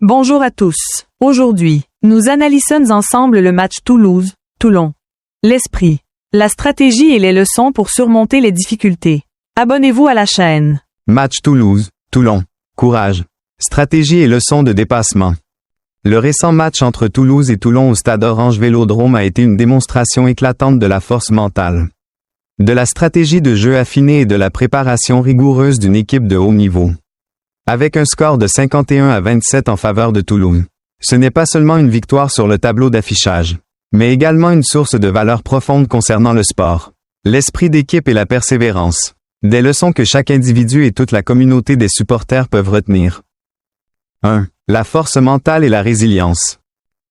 Bonjour à tous. Aujourd'hui, nous analysons ensemble le match Toulouse-Toulon. L'esprit, la stratégie et les leçons pour surmonter les difficultés. Abonnez-vous à la chaîne. Match Toulouse-Toulon. Courage. Stratégie et leçons de dépassement. Le récent match entre Toulouse et Toulon au stade Orange Vélodrome a été une démonstration éclatante de la force mentale, de la stratégie de jeu affinée et de la préparation rigoureuse d'une équipe de haut niveau. Avec un score de 51-27 en faveur de Toulouse, ce n'est pas seulement une victoire sur le tableau d'affichage, mais également une source de valeur profonde concernant le sport, l'esprit d'équipe et la persévérance. Des leçons que chaque individu et toute la communauté des supporters peuvent retenir. 1. La force mentale et la résilience.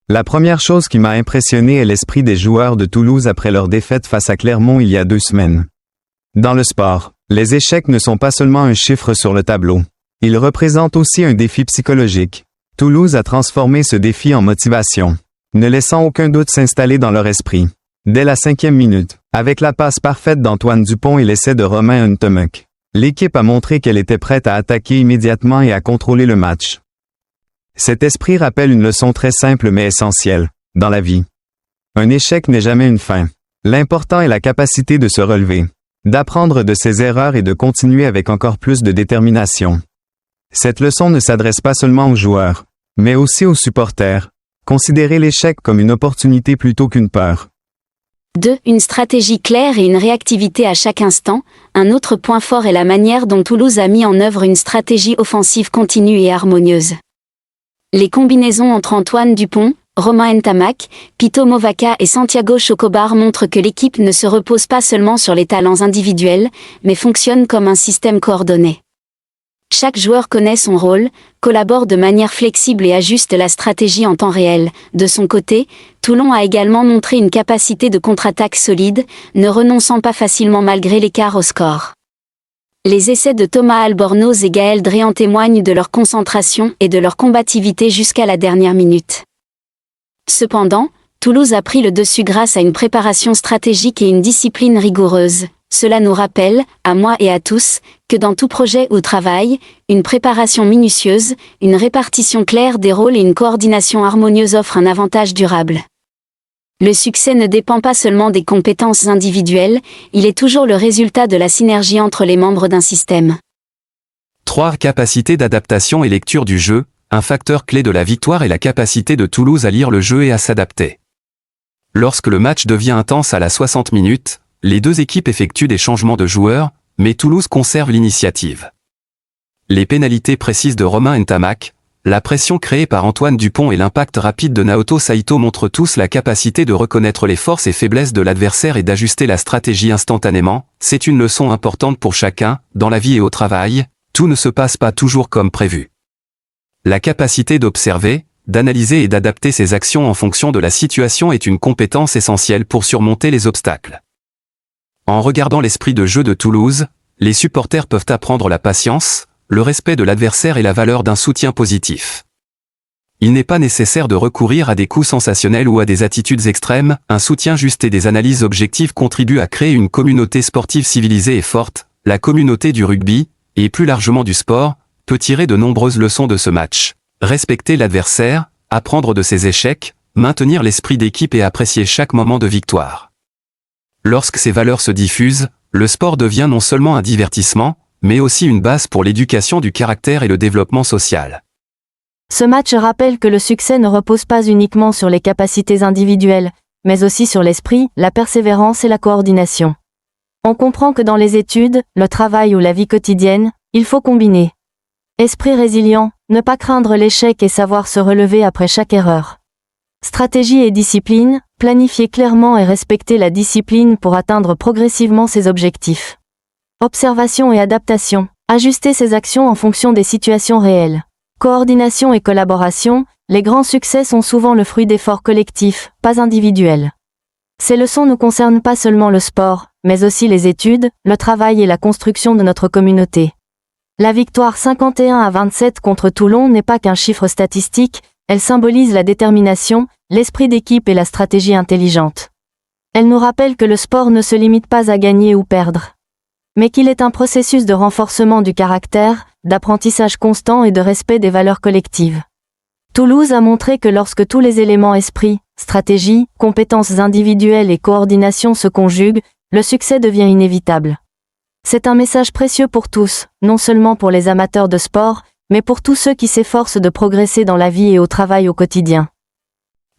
La première chose qui m'a impressionné est l'esprit des joueurs de Toulouse après leur défaite face à Clermont il y a 2 semaines. Dans le sport, les échecs ne sont pas seulement un chiffre sur le tableau. Ils représentent aussi un défi psychologique. Toulouse a transformé ce défi en motivation, ne laissant aucun doute s'installer dans leur esprit. Dès la 5e minute, avec la passe parfaite d'Antoine Dupont et l'essai de Romain Ntemek, l'équipe a montré qu'elle était prête à attaquer immédiatement et à contrôler le match. Cet esprit rappelle une leçon très simple mais essentielle, dans la vie. Un échec n'est jamais une fin. L'important est la capacité de se relever, d'apprendre de ses erreurs et de continuer avec encore plus de détermination. Cette leçon ne s'adresse pas seulement aux joueurs, mais aussi aux supporters. Considérez l'échec comme une opportunité plutôt qu'une peur. 2. Une stratégie claire et une réactivité à chaque instant. Un autre point fort est la manière dont Toulouse a mis en œuvre une stratégie offensive continue et harmonieuse. Les combinaisons entre Antoine Dupont, Romain Ntamak, Pito Movaca et Santiago Chocobar montrent que l'équipe ne se repose pas seulement sur les talents individuels, mais fonctionne comme un système coordonné. Chaque joueur connaît son rôle, collabore de manière flexible et ajuste la stratégie en temps réel. De son côté, Toulon a également montré une capacité de contre-attaque solide, ne renonçant pas facilement malgré l'écart au score. Les essais de Thomas Albornoz et Gaël Dréan témoignent de leur concentration et de leur combativité jusqu'à la dernière minute. Cependant, Toulouse a pris le dessus grâce à une préparation stratégique et une discipline rigoureuse. Cela nous rappelle, à moi et à tous, que dans tout projet ou travail, une préparation minutieuse, une répartition claire des rôles et une coordination harmonieuse offrent un avantage durable. Le succès ne dépend pas seulement des compétences individuelles, il est toujours le résultat de la synergie entre les membres d'un système. 3. Capacité d'adaptation et lecture du jeu. Un facteur clé de la victoire est la capacité de Toulouse à lire le jeu et à s'adapter. Lorsque le match devient intense à la 60 minutes, les deux équipes effectuent des changements de joueurs, mais Toulouse conserve l'initiative. Les pénalités précises de Romain Ntamak, la pression créée par Antoine Dupont et l'impact rapide de Naoto Saito montrent tous la capacité de reconnaître les forces et faiblesses de l'adversaire et d'ajuster la stratégie instantanément. C'est une leçon importante pour chacun, dans la vie et au travail, tout ne se passe pas toujours comme prévu. La capacité d'observer, d'analyser et d'adapter ses actions en fonction de la situation est une compétence essentielle pour surmonter les obstacles. En regardant l'esprit de jeu de Toulouse, les supporters peuvent apprendre la patience, le respect de l'adversaire et la valeur d'un soutien positif. Il n'est pas nécessaire de recourir à des coups sensationnels ou à des attitudes extrêmes, un soutien juste et des analyses objectives contribuent à créer une communauté sportive civilisée et forte. La communauté du rugby, et plus largement du sport, peut tirer de nombreuses leçons de ce match. Respecter l'adversaire, apprendre de ses échecs, maintenir l'esprit d'équipe et apprécier chaque moment de victoire. Lorsque ces valeurs se diffusent, le sport devient non seulement un divertissement, mais aussi une base pour l'éducation du caractère et le développement social. Ce match rappelle que le succès ne repose pas uniquement sur les capacités individuelles, mais aussi sur l'esprit, la persévérance et la coordination. On comprend que dans les études, le travail ou la vie quotidienne, il faut combiner esprit résilient, ne pas craindre l'échec et savoir se relever après chaque erreur. Stratégie et discipline, planifier clairement et respecter la discipline pour atteindre progressivement ses objectifs. Observation et adaptation, ajuster ses actions en fonction des situations réelles. Coordination et collaboration, les grands succès sont souvent le fruit d'efforts collectifs, pas individuels. Ces leçons ne concernent pas seulement le sport, mais aussi les études, le travail et la construction de notre communauté. La victoire 51-27 contre Toulon n'est pas qu'un chiffre statistique, elle symbolise la détermination, l'esprit d'équipe et la stratégie intelligente. Elle nous rappelle que le sport ne se limite pas à gagner ou perdre, mais qu'il est un processus de renforcement du caractère, d'apprentissage constant et de respect des valeurs collectives. Toulouse a montré que lorsque tous les éléments esprit, stratégie, compétences individuelles et coordination se conjuguent, le succès devient inévitable. C'est un message précieux pour tous, non seulement pour les amateurs de sport, mais pour tous ceux qui s'efforcent de progresser dans la vie et au travail au quotidien.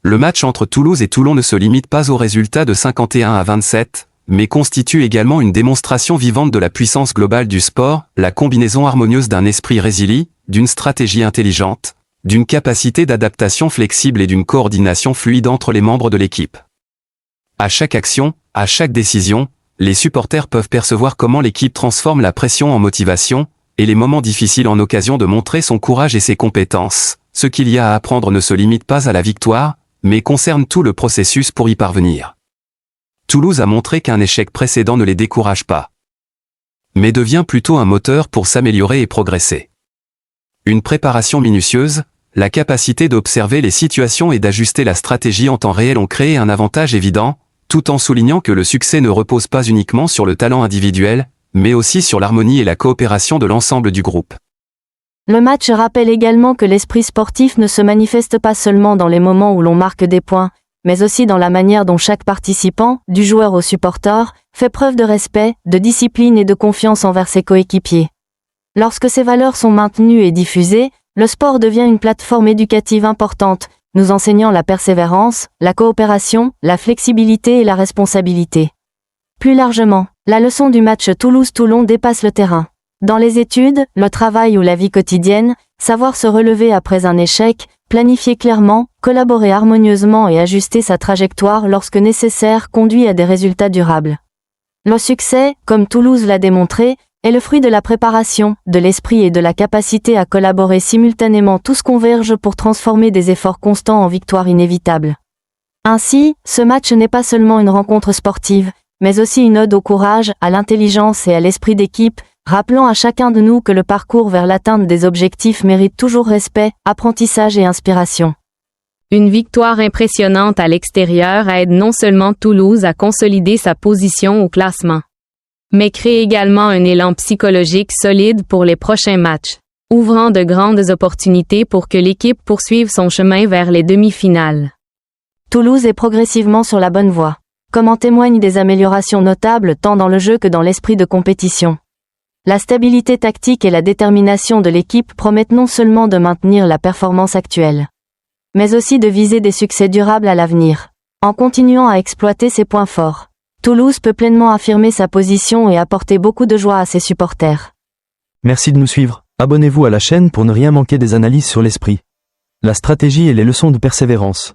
Le match entre Toulouse et Toulon ne se limite pas au résultat de 51-27, mais constitue également une démonstration vivante de la puissance globale du sport, la combinaison harmonieuse d'un esprit résilient, d'une stratégie intelligente, d'une capacité d'adaptation flexible et d'une coordination fluide entre les membres de l'équipe. À chaque action, à chaque décision, les supporters peuvent percevoir comment l'équipe transforme la pression en motivation, et les moments difficiles en occasion de montrer son courage et ses compétences. Ce qu'il y a à apprendre ne se limite pas à la victoire, mais concerne tout le processus pour y parvenir. Toulouse a montré qu'un échec précédent ne les décourage pas, mais devient plutôt un moteur pour s'améliorer et progresser. Une préparation minutieuse, la capacité d'observer les situations et d'ajuster la stratégie en temps réel ont créé un avantage évident, tout en soulignant que le succès ne repose pas uniquement sur le talent individuel, mais aussi sur l'harmonie et la coopération de l'ensemble du groupe. Le match rappelle également que l'esprit sportif ne se manifeste pas seulement dans les moments où l'on marque des points, mais aussi dans la manière dont chaque participant, du joueur au supporter, fait preuve de respect, de discipline et de confiance envers ses coéquipiers. Lorsque ces valeurs sont maintenues et diffusées, le sport devient une plateforme éducative importante, nous enseignant la persévérance, la coopération, la flexibilité et la responsabilité. Plus largement, la leçon du match Toulouse-Toulon dépasse le terrain. Dans les études, le travail ou la vie quotidienne, savoir se relever après un échec, planifier clairement, collaborer harmonieusement et ajuster sa trajectoire lorsque nécessaire conduit à des résultats durables. Le succès, comme Toulouse l'a démontré, est le fruit de la préparation, de l'esprit et de la capacité à collaborer simultanément. Tous convergent pour transformer des efforts constants en victoires inévitables. Ainsi, ce match n'est pas seulement une rencontre sportive, mais aussi une ode au courage, à l'intelligence et à l'esprit d'équipe, rappelant à chacun de nous que le parcours vers l'atteinte des objectifs mérite toujours respect, apprentissage et inspiration. Une victoire impressionnante à l'extérieur aide non seulement Toulouse à consolider sa position au classement, mais crée également un élan psychologique solide pour les prochains matchs, ouvrant de grandes opportunités pour que l'équipe poursuive son chemin vers les demi-finales. Toulouse est progressivement sur la bonne voie, comme en témoignent des améliorations notables tant dans le jeu que dans l'esprit de compétition. La stabilité tactique et la détermination de l'équipe promettent non seulement de maintenir la performance actuelle, mais aussi de viser des succès durables à l'avenir. En continuant à exploiter ses points forts, Toulouse peut pleinement affirmer sa position et apporter beaucoup de joie à ses supporters. Merci de nous suivre. Abonnez-vous à la chaîne pour ne rien manquer des analyses sur l'esprit, la stratégie et les leçons de persévérance.